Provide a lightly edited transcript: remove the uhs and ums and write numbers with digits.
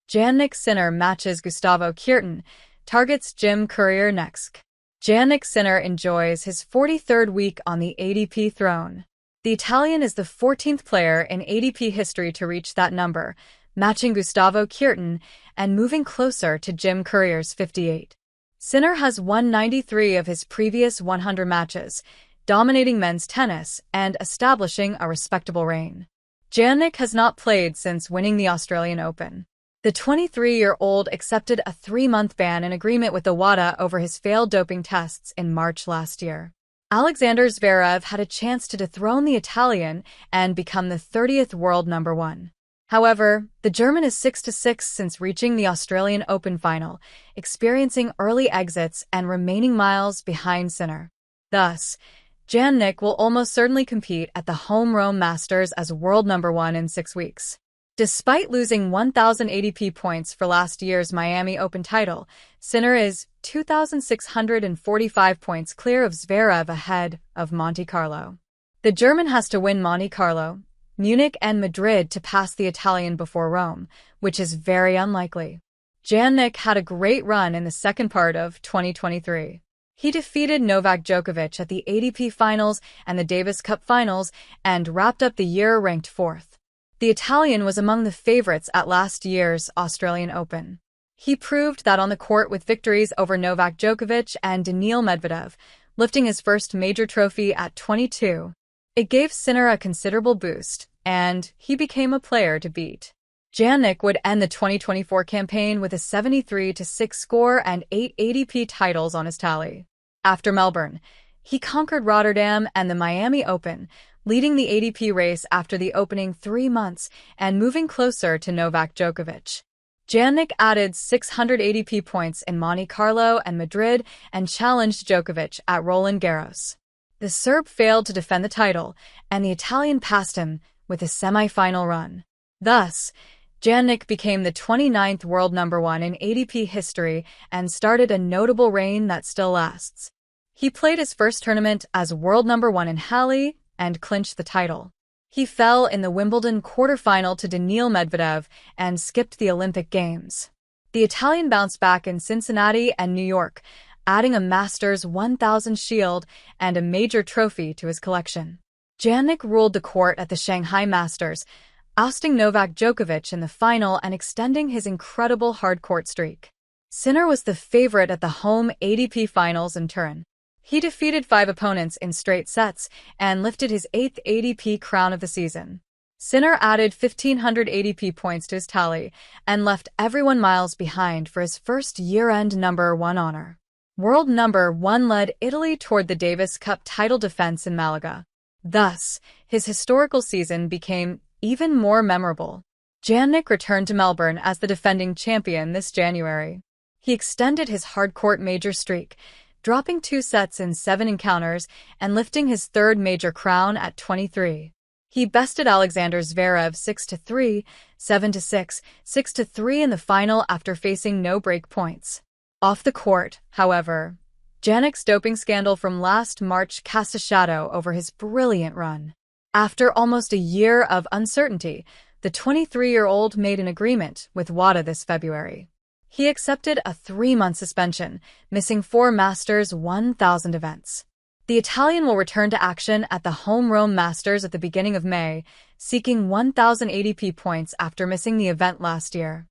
Jannik Sinner matches Gustavo Kuerten, targets Jim Courier next. Jannik Sinner enjoys his 43rd week on the ADP throne. The Italian is the 14th player in ADP history to reach that number, matching Gustavo Kuerten and moving closer to Jim Courier's 58. Sinner has won 93 of his previous 100 matches, dominating men's tennis and establishing a respectable reign. Jannik has not played since winning the Australian Open. The 23-year-old accepted a 3-month ban in agreement with the WADA over his failed doping tests in March last year. Alexander Zverev had a chance to dethrone the Italian and become the 30th world number one. However, the German is 6-6 since reaching the Australian Open final, experiencing early exits and remaining miles behind Sinner. Thus, Jannik will almost certainly compete at the home Rome Masters as world number one in 6 weeks. Despite losing 1,000 ADP points for last year's Miami Open title, Sinner is 2,645 points clear of Zverev ahead of Monte Carlo. The German has to win Monte Carlo, Munich and Madrid to pass the Italian before Rome, which is very unlikely. Jannik had a great run in the second part of 2023. He defeated Novak Djokovic at the ADP Finals and the Davis Cup Finals and wrapped up the year ranked 4th. The Italian was among the favorites at last year's Australian Open. He proved that on the court with victories over Novak Djokovic and Daniil Medvedev, lifting his first major trophy at 22. It gave Sinner a considerable boost, and he became a player to beat. Jannik would end the 2024 campaign with a 73-6 score and 8 ADP titles on his tally. After Melbourne, he conquered Rotterdam and the Miami Open, leading the ADP race after the opening 3 months and moving closer to Novak Djokovic. Jannik added 600 ADP points in Monte Carlo and Madrid and challenged Djokovic at Roland Garros. The Serb failed to defend the title, and the Italian passed him with a semi-final run. Thus, Jannik became the 29th world number one in ADP history and started a notable reign that still lasts. He played his first tournament as world number one in Halle and clinched the title. He fell in the Wimbledon quarterfinal to Daniil Medvedev and skipped the Olympic Games. The Italian bounced back in Cincinnati and New York, adding a Masters 1000 shield and a major trophy to his collection. Jannik ruled the court at the Shanghai Masters, ousting Novak Djokovic in the final and extending his incredible hard-court streak. Sinner was the favorite at the home ADP Finals in Turin. He defeated 5 opponents in straight sets and lifted his 8th ADP crown of the season. Sinner added 1,500 ADP points to his tally and left everyone miles behind for his first year-end number one honor. World number one led Italy toward the Davis Cup title defense in Malaga. Thus, his historical season became even more memorable. Jannik returned to Melbourne as the defending champion this January. He extended his hard-court major streak, dropping 2 sets in 7 encounters and lifting his 3rd major crown at 23. He bested Alexander Zverev 6-3, 7-6, 6-3 in the final after facing no break points. Off the court, however, Jannik's doping scandal from last March cast a shadow over his brilliant run. After almost a year of uncertainty, the 23-year-old made an agreement with WADA this February. He accepted a 3-month suspension, missing 4 Masters 1000 events. The Italian will return to action at the home Rome Masters at the beginning of May, seeking 1,000 ADP points after missing the event last year.